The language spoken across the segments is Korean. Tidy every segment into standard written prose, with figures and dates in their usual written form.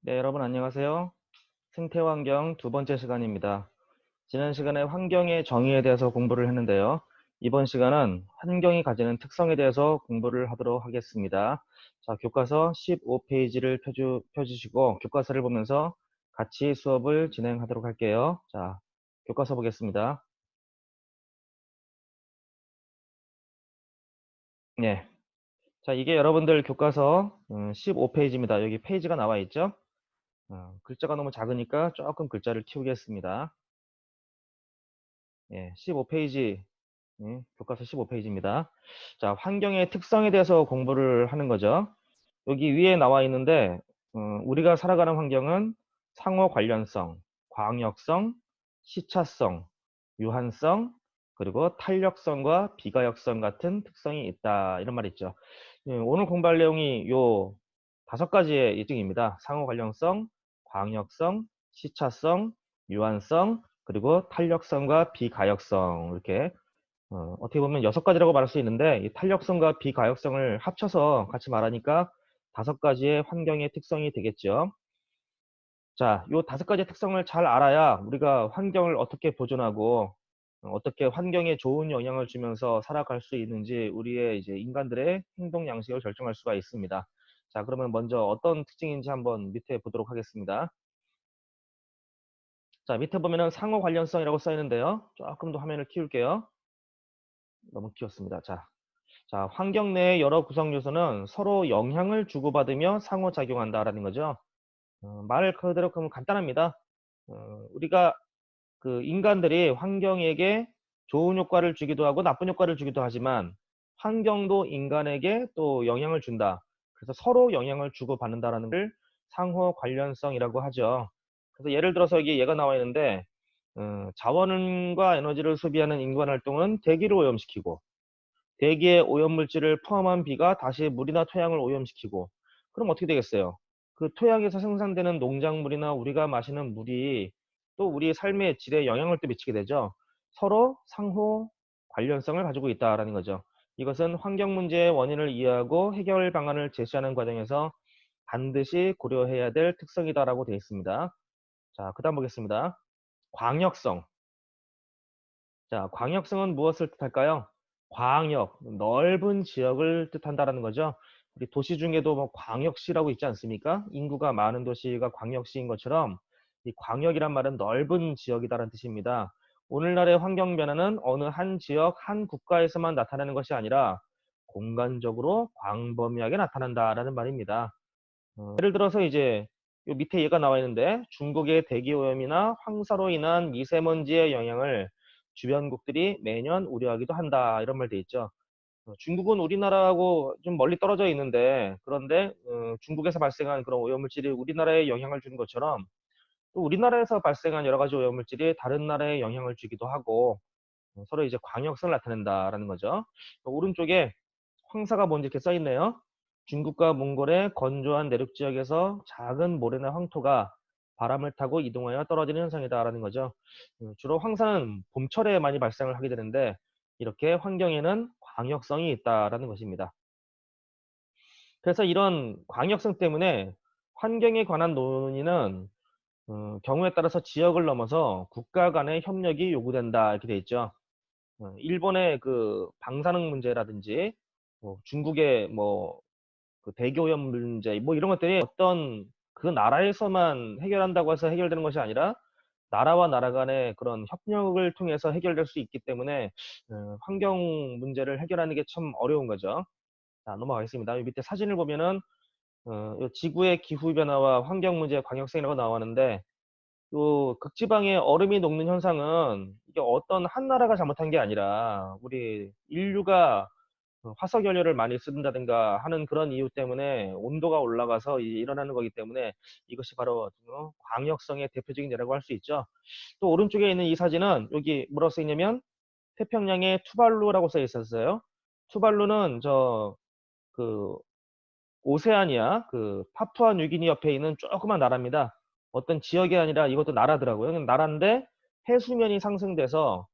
네, 여러분 안녕하세요. 생태환경 두 번째 시간입니다. 지난 시간에 환경의 정의에 대해서 공부를 했는데요. 이번 시간은 환경이 가지는 특성에 대해서 공부를 하도록 하겠습니다. 자, 교과서 15페이지를 펴주시고 교과서를 보면서 같이 수업을 진행하도록 할게요. 자, 교과서 보겠습니다. 네. 자, 이게 여러분들 교과서 15페이지입니다. 여기 페이지가 나와 있죠? 글자가 너무 작으니까 조금 글자를 키우겠습니다. 예, 15페이지, 교과서 15페이지입니다. 자, 환경의 특성에 대해서 공부를 하는 거죠. 여기 위에 나와 있는데, 우리가 살아가는 환경은 상호 관련성, 광역성, 시차성, 유한성, 그리고 탄력성과 비가역성 같은 특성이 있다. 이런 말이 있죠. 오늘 공부할 내용이 요 5가지의 특징입니다. 상호 관련성, 광역성, 시차성, 유한성, 그리고 탄력성과 비가역성. 이렇게 어떻게 보면 6가지라고 말할 수 있는데 이 탄력성과 비가역성을 합쳐서 같이 말하니까 5가지의 환경의 특성이 되겠죠. 자, 요 5가지의 특성을 잘 알아야 우리가 환경을 어떻게 보존하고 어떻게 환경에 좋은 영향을 주면서 살아갈 수 있는지 우리의 이제 인간들의 행동 양식을 결정할 수가 있습니다. 자, 그러면 먼저 어떤 특징인지 한번 밑에 보도록 하겠습니다. 자, 밑에 보면은 상호 관련성이라고 써 있는데요. 조금 더 화면을 키울게요. 너무 키웠습니다. 자, 환경 내의 여러 구성 요소는 서로 영향을 주고받으며 상호작용한다라는 거죠. 말 그대로 그러면 간단합니다. 우리가 그 인간들이 환경에게 좋은 효과를 주기도 하고 나쁜 효과를 주기도 하지만 환경도 인간에게 또 영향을 준다. 그래서 서로 영향을 주고받는다라는 걸 상호 관련성이라고 하죠. 그래서 예를 들어서 여기 얘가 나와 있는데 자원과 에너지를 소비하는 인간 활동은 대기를 오염시키고 대기의 오염물질을 포함한 비가 다시 물이나 토양을 오염시키고 그럼 어떻게 되겠어요? 그 토양에서 생산되는 농작물이나 우리가 마시는 물이 또 우리의 삶의 질에 영향을 또 미치게 되죠. 서로 상호 관련성을 가지고 있다라는 거죠. 이것은 환경 문제의 원인을 이해하고 해결 방안을 제시하는 과정에서 반드시 고려해야 될 특성이다라고 되어 있습니다. 자, 그다음 보겠습니다. 광역성. 자, 광역성은 무엇을 뜻할까요? 광역, 넓은 지역을 뜻한다라는 거죠. 우리 도시 중에도 뭐 광역시라고 있지 않습니까? 인구가 많은 도시가 광역시인 것처럼 이 광역이란 말은 넓은 지역이다라는 뜻입니다. 오늘날의 환경 변화는 어느 한 지역, 한 국가에서만 나타나는 것이 아니라 공간적으로 광범위하게 나타난다라는 말입니다. 예를 들어서 이제 요 밑에 얘가 나와 있는데 중국의 대기 오염이나 황사로 인한 미세먼지의 영향을 주변국들이 매년 우려하기도 한다 이런 말 돼 있죠. 중국은 우리나라하고 좀 멀리 떨어져 있는데 그런데 중국에서 발생한 그런 오염물질이 우리나라에 영향을 주는 것처럼 또 우리나라에서 발생한 여러 가지 오염물질이 다른 나라에 영향을 주기도 하고 서로 이제 광역성을 나타낸다라는 거죠. 오른쪽에 황사가 뭔지 이렇게 써 있네요. 중국과 몽골의 건조한 내륙 지역에서 작은 모래나 황토가 바람을 타고 이동하여 떨어지는 현상이다라는 거죠. 주로 황사는 봄철에 많이 발생을 하게 되는데 이렇게 환경에는 광역성이 있다라는 것입니다. 그래서 이런 광역성 때문에 환경에 관한 논의는 경우에 따라서 지역을 넘어서 국가 간의 협력이 요구된다 이렇게 돼 있죠. 일본의 그 방사능 문제라든지 뭐 중국의 뭐 그 대기오염 문제 뭐 이런 것들이 어떤 그 나라에서만 해결한다고 해서 해결되는 것이 아니라 나라와 나라 간의 그런 협력을 통해서 해결될 수 있기 때문에 환경 문제를 해결하는 게 참 어려운 거죠. 자, 넘어가겠습니다. 이 밑에 사진을 보면은 요 지구의 기후 변화와 환경 문제의 광역성이라고 나오는데 요 극지방에 얼음이 녹는 현상은 이게 어떤 한 나라가 잘못한 게 아니라 우리 인류가 화석 연료를 많이 쓴다든가 하는 그런 이유 때문에 온도가 올라가서 일어나는 거기 때문에 이것이 바로 광역성의 대표적인 예라고 할 수 있죠. 또 오른쪽에 있는 이 사진은 여기 뭐라고 써 있냐면 태평양의 투발루라고 써 있었어요. 투발루는 그 오세아니아 그 파푸아 뉴기니 옆에 있는 조그만 나라입니다. 어떤 지역이 아니라 이것도 나라더라고요. 나라인데 해수면이 상승돼서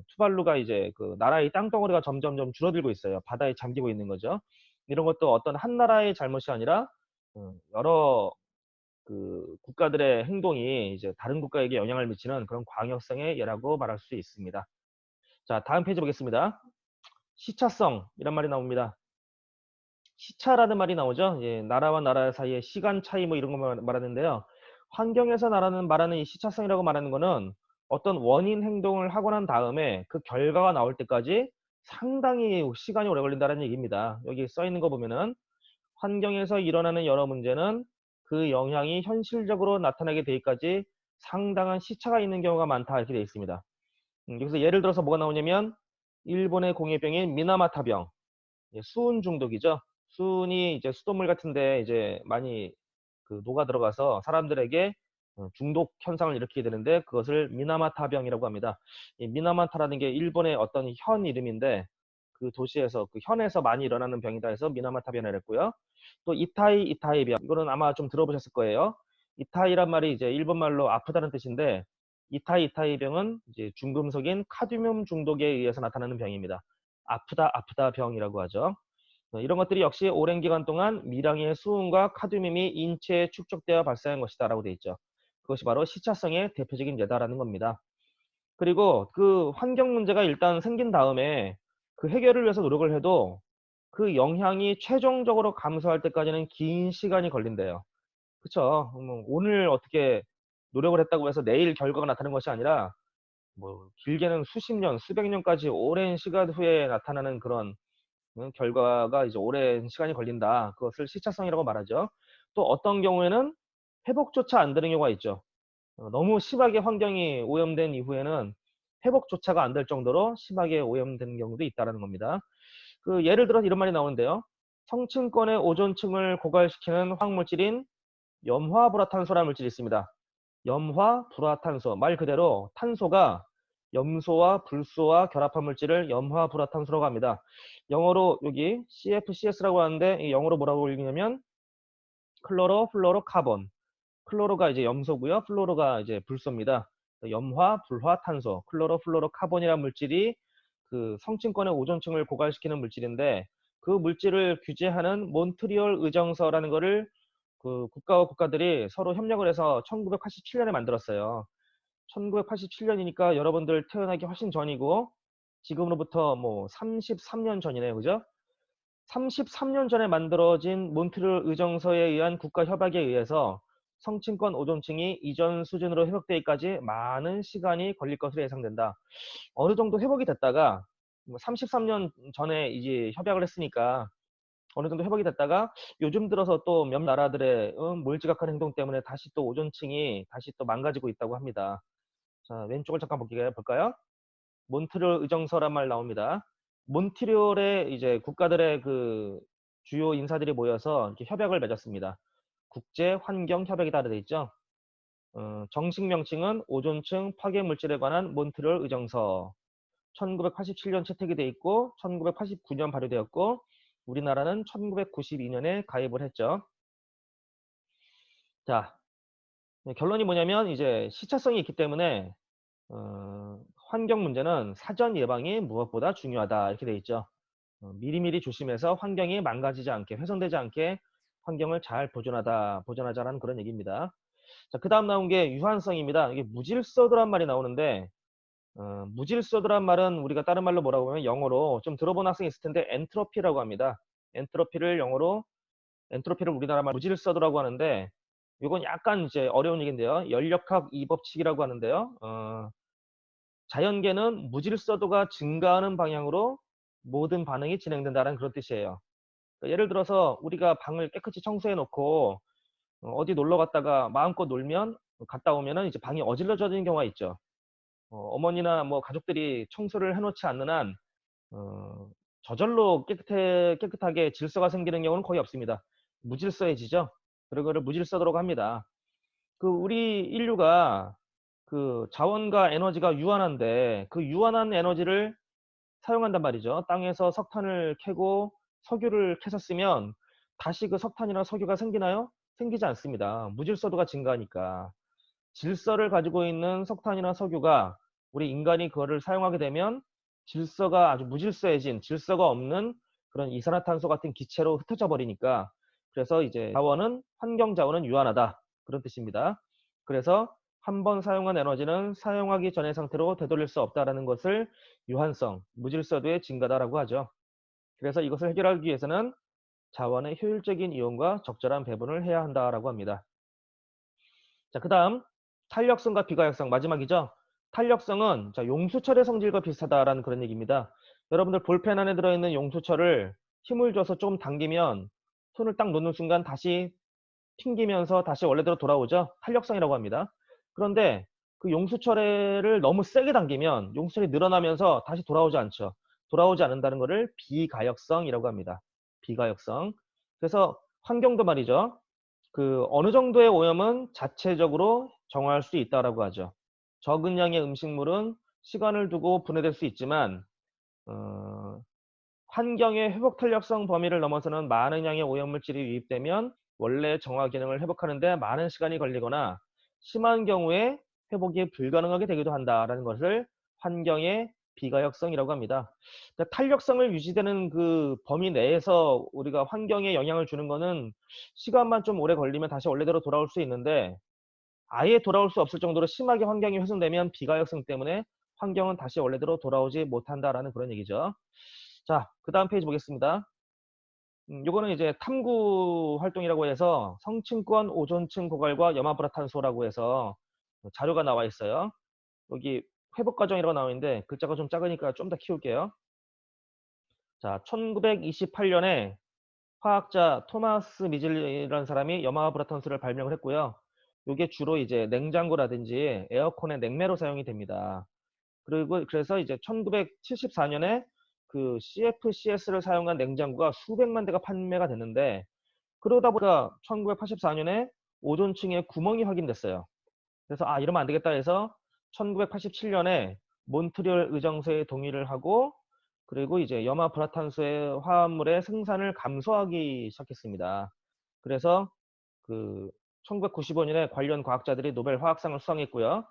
투발루가 이제 그 나라의 땅덩어리가 점점점 줄어들고 있어요. 바다에 잠기고 있는 거죠. 이런 것도 어떤 한 나라의 잘못이 아니라 여러 그 국가들의 행동이 이제 다른 국가에게 영향을 미치는 그런 광역성의 예라고 말할 수 있습니다. 자, 다음 페이지 보겠습니다. 시차성 이란 말이 나옵니다. 시차라는 말이 나오죠. 예, 나라와 나라 사이의 시간 차이 뭐 이런 거 말하는데요. 환경에서 말하는 이 시차성이라고 말하는 거는 어떤 원인 행동을 하고 난 다음에 그 결과가 나올 때까지 상당히 시간이 오래 걸린다는 얘기입니다. 여기 써 있는 거 보면은 환경에서 일어나는 여러 문제는 그 영향이 현실적으로 나타나게 되기까지 상당한 시차가 있는 경우가 많다 이렇게 되어 있습니다. 여기서 예를 들어서 뭐가 나오냐면 일본의 공해병인 미나마타병, 수은 중독이죠. 수은이 이제 수돗물 같은데 이제 많이 그 녹아 들어가서 사람들에게 중독 현상을 일으키게 되는데 그것을 미나마타병이라고 합니다. 이 미나마타라는 게 일본의 어떤 현 이름인데 그 도시에서 그 현에서 많이 일어나는 병이다 해서 미나마타병이라고 했고요. 또 이타이병 이거는 아마 좀 들어보셨을 거예요. 이타이란 말이 이제 일본말로 아프다는 뜻인데 이타이병은 이제 중금속인 카드뮴 중독에 의해서 나타나는 병입니다. 아프다 병이라고 하죠. 이런 것들이 역시 오랜 기간 동안 미량의 수은과 카드뮴이 인체에 축적되어 발생한 것이다라고 되어 있죠. 그것이 바로 시차성의 대표적인 예다라는 겁니다. 그리고 그 환경 문제가 일단 생긴 다음에 그 해결을 위해서 노력을 해도 그 영향이 최종적으로 감소할 때까지는 긴 시간이 걸린대요. 그쵸? 오늘 어떻게 노력을 했다고 해서 내일 결과가 나타나는 것이 아니라 뭐 길게는 수십 년, 수백 년까지 오랜 시간 후에 나타나는 그런 결과가 이제 오랜 시간이 걸린다. 그것을 시차성이라고 말하죠. 또 어떤 경우에는 회복조차 안 되는 경우가 있죠. 너무 심하게 환경이 오염된 이후에는 회복조차가 안 될 정도로 심하게 오염되는 경우도 있다라는 겁니다. 그 예를 들어서 이런 말이 나오는데요. 성층권의 오존층을 고갈시키는 화학물질인 염화불화탄소라는 물질이 있습니다. 염화불화탄소 말 그대로 탄소가 염소와 불소와 결합한 물질을 염화불화탄소라고 합니다. 영어로 여기 CFCS라고 하는데 이 영어로 뭐라고 읽냐면 클로로 플로로 카본. 클로로가 이제 염소고요. 플로로가 이제 불소입니다. 염화 불화탄소, 클로로 플로로 카본이라는 물질이 그 성층권의 오존층을 고갈시키는 물질인데 그 물질을 규제하는 몬트리올 의정서라는 거를 그 국가와 국가들이 서로 협력을 해서 1987년에 만들었어요. 1987년이니까 여러분들 태어나기 훨씬 전이고 지금으로부터 뭐 33년 전이네요. 그죠? 33년 전에 만들어진 몬트리올 의정서에 의한 국가 협약에 의해서 성층권 오존층이 이전 수준으로 회복되기까지 많은 시간이 걸릴 것으로 예상된다. 어느 정도 회복이 됐다가 33년 전에 이제 협약을 했으니까 어느 정도 회복이 됐다가 요즘 들어서 또 몇 나라들의 몰지각한 행동 때문에 다시 또 오존층이 다시 또 망가지고 있다고 합니다. 자, 왼쪽을 잠깐 볼까요? 몬트리올 의정서란 말 나옵니다. 몬트리올에 이제 국가들의 그 주요 인사들이 모여서 이렇게 협약을 맺었습니다. 국제 환경 협약이다 되어 있죠. 정식 명칭은 오존층 파괴 물질에 관한 몬트리올 의정서. 1987년 채택이 돼 있고 1989년 발효되었고 우리나라는 1992년에 가입을 했죠. 자, 결론이 뭐냐면 이제 시차성이 있기 때문에 환경 문제는 사전 예방이 무엇보다 중요하다 이렇게 돼 있죠. 미리미리 조심해서 환경이 망가지지 않게 훼손되지 않게 환경을 잘 보존하자라는 그런 얘기입니다. 자, 그 다음 나온 게 유한성입니다. 이게 무질서도란 말이 나오는데 무질서도란 말은 우리가 다른 말로 뭐라고 하면 영어로 좀 들어본 학생이 있을 텐데 엔트로피라고 합니다. 엔트로피를 우리나라 말 무질서도라고 하는데 이건 약간 이제 어려운 얘기인데요. 연력학 2법칙이라고 하는데요. 자연계는 무질서도가 증가하는 방향으로 모든 반응이 진행된다는 그런 뜻이에요. 그러니까 예를 들어서 우리가 방을 깨끗이 청소해 놓고 어디 놀러 갔다가 마음껏 놀면 갔다 오면은 이제 방이 어질러져지는 경우가 있죠. 어머니나 뭐 가족들이 청소를 해놓지 않는 한 어, 저절로 깨끗하게 질서가 생기는 경우는 거의 없습니다. 무질서해지죠. 그거를 무질서도라고 합니다. 그 우리 인류가 그 자원과 에너지가 유한한데 그 유한한 에너지를 사용한단 말이죠. 땅에서 석탄을 캐고 석유를 캐서 쓰면 다시 그 석탄이나 석유가 생기나요? 생기지 않습니다. 무질서도가 증가하니까. 질서를 가지고 있는 석탄이나 석유가 우리 인간이 그거를 사용하게 되면 질서가 아주 무질서해진 질서가 없는 그런 이산화탄소 같은 기체로 흩어져 버리니까 그래서 이제 환경 자원은 유한하다. 그런 뜻입니다. 그래서 한 번 사용한 에너지는 사용하기 전의 상태로 되돌릴 수 없다라는 것을 유한성, 무질서도의 증가다라고 하죠. 그래서 이것을 해결하기 위해서는 자원의 효율적인 이용과 적절한 배분을 해야 한다라고 합니다. 자, 그다음 탄력성과 비가역성 마지막이죠. 탄력성은 자, 용수철의 성질과 비슷하다라는 그런 얘기입니다. 여러분들 볼펜 안에 들어있는 용수철을 힘을 줘서 좀 당기면 손을 딱 놓는 순간 다시 튕기면서 다시 원래대로 돌아오죠. 탄력성이라고 합니다. 그런데 그 용수철을 너무 세게 당기면 용수철이 늘어나면서 다시 돌아오지 않죠. 돌아오지 않는다는 것을 비가역성이라고 합니다. 비가역성. 그래서 환경도 말이죠. 그 어느 정도의 오염은 자체적으로 정화할 수 있다라고 하죠. 적은 양의 음식물은 시간을 두고 분해될 수 있지만 어, 환경의 회복 탄력성 범위를 넘어서는 많은 양의 오염물질이 유입되면 원래 정화 기능을 회복하는 데 많은 시간이 걸리거나 심한 경우에 회복이 불가능하게 되기도 한다라는 것을 환경의 비가역성이라고 합니다. 그러니까 탄력성을 유지되는 그 범위 내에서 우리가 환경에 영향을 주는 거는 시간만 좀 오래 걸리면 다시 원래대로 돌아올 수 있는데 아예 돌아올 수 없을 정도로 심하게 환경이 훼손되면 비가역성 때문에 환경은 다시 원래대로 돌아오지 못한다라는 그런 얘기죠. 자, 그 다음 페이지 보겠습니다. 요거는 이제 탐구 활동이라고 해서 성층권 오존층 고갈과 염화불화탄소라고 해서 자료가 나와 있어요. 여기 회복 과정이라고 나와 있는데 글자가 좀 작으니까 좀 더 키울게요. 자, 1928년에 화학자 토마스 미즐이라는 사람이 염화불화탄소를 발명을 했고요. 요게 주로 이제 냉장고라든지 에어컨의 냉매로 사용이 됩니다. 그리고 그래서 이제 1974년에 그 CFCS를 사용한 냉장고가 수백만 대가 판매가 됐는데 그러다 보니까 1984년에 오존층에 구멍이 확인됐어요. 그래서 아 이러면 안 되겠다 해서 1987년에 몬트리올 의정서에 동의를 하고 그리고 이제 염화불화탄소의 화합물의 생산을 감소하기 시작했습니다. 그래서 그 1995년에 관련 과학자들이 노벨 화학상을 수상했고요.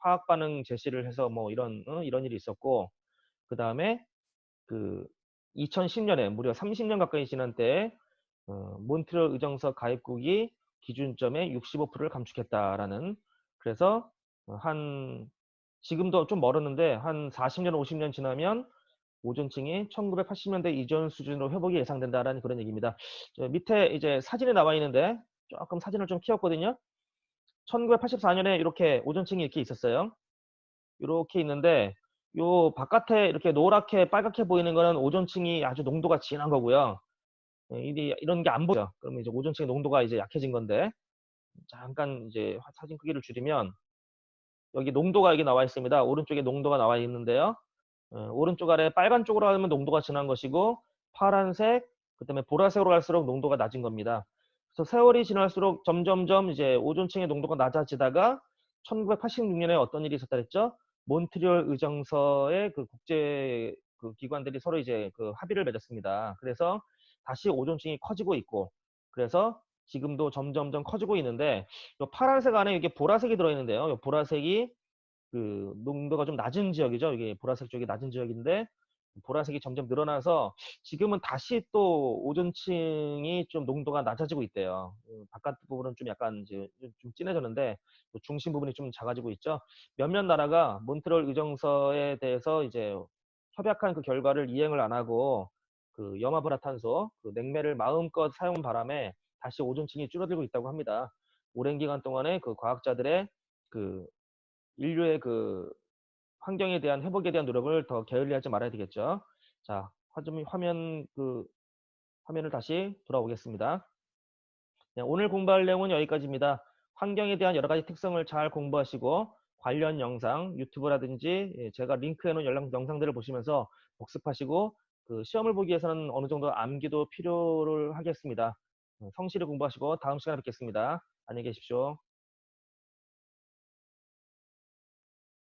화학 반응 제시를 해서 뭐 이런 일이 있었고 그다음에 그 2010년에 무려 30년 가까이 지난 때에 몬트리올 의정서 가입국이 기준점의 65%를 감축했다라는 그래서 한 지금도 좀 멀었는데 한 40년, 50년 지나면 오존층이 1980년대 이전 수준으로 회복이 예상된다라는 그런 얘기입니다. 저 밑에 이제 사진이 나와 있는데 조금 사진을 좀 키웠거든요. 1984년에 이렇게 오존층이 이렇게 있었어요. 이렇게 있는데 요 바깥에 이렇게 노랗게 빨갛게 보이는 거는 오존층이 아주 농도가 진한 거고요. 이게 이런 게 안 보여. 그러면 이제 오존층의 농도가 이제 약해진 건데 잠깐 이제 사진 크기를 줄이면 여기 농도가 여기 나와 있습니다. 오른쪽에 농도가 나와 있는데요. 오른쪽 아래 빨간 쪽으로 하면 농도가 진한 것이고 파란색, 그다음에 보라색으로 갈수록 농도가 낮은 겁니다. 그래서 세월이 지날수록 점점점 이제 오존층의 농도가 낮아지다가 1986년에 어떤 일이 있었다 그랬죠? 몬트리올 의정서의 그 국제 그 기관들이 서로 이제 그 합의를 맺었습니다. 그래서 다시 오존층이 커지고 있고 그래서 지금도 점점점 커지고 있는데 요 파란색 안에 이게 보라색이 들어 있는데요. 요 보라색이 그 농도가 좀 낮은 지역이죠. 이게 보라색 쪽이 낮은 지역인데 보라색이 점점 늘어나서 지금은 다시 또 오존층이 좀 농도가 낮아지고 있대요. 바깥 부분은 좀 약간 이제 좀 진해졌는데 중심 부분이 좀 작아지고 있죠. 몇몇 나라가 몬트리올 의정서에 대해서 이제 협약한 그 결과를 이행을 안 하고 그 염화불화탄소, 그 냉매를 마음껏 사용 바람에 다시 오존층이 줄어들고 있다고 합니다. 오랜 기간 동안에 그 과학자들의 그 인류의 그 환경에 대한 회복에 대한 노력을 더 게을리하지 말아야 되겠죠. 자, 화면을 다시 돌아오겠습니다. 네, 오늘 공부할 내용은 여기까지입니다. 환경에 대한 여러 가지 특성을 잘 공부하시고 관련 영상, 유튜브라든지 제가 링크해 놓은 영상들을 보시면서 복습하시고 그 시험을 보기 위해서는 어느 정도 암기도 필요를 하겠습니다. 성실히 공부하시고 다음 시간에 뵙겠습니다. 안녕히 계십시오.